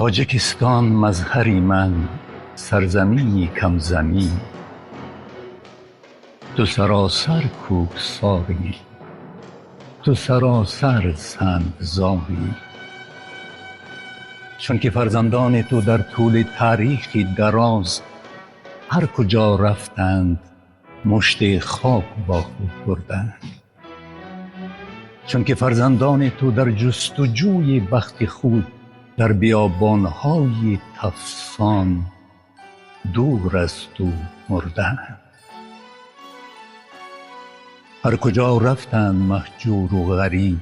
تاجیکستان مظهری من، سرزمینی کم زمین. تو سراسر کوهساری، تو سراسر سنگزاری. چون که فرزندان تو در طول تاریخی دراز هر کجا رفتند مشت خاک با خود بردند. چون که فرزندان تو در جستجوی بخت خود در بیابانهای تفسان دور از تو مردند. هر کجا رفتند مهجور و غریب،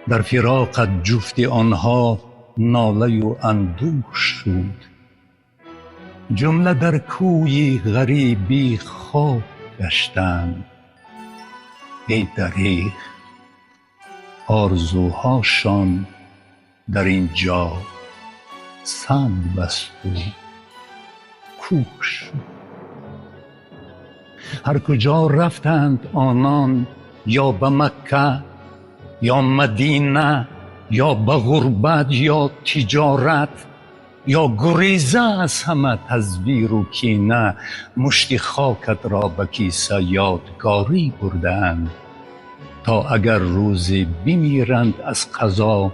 در فراقت جفت آنها ناله و اندوه شد. جمله در کوی غریبی خواب گشتند. ای دریغ، آرزوهاشان در اینجا سنگ بست و کوه شد. هر کجا رفتند آنان، یا به مکه یا مدینه یا به غربت یا تجارت، یا گریزه از همه تزویر و کینه، مشت خاکت را به کیسه یادگاری بردند. تا اگر روزی بمیرند از قضا،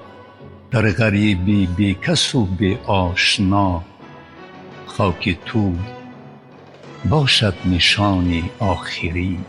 در غریبی بی کس و بی آشنا، خاک تو باشد نشانی آخری.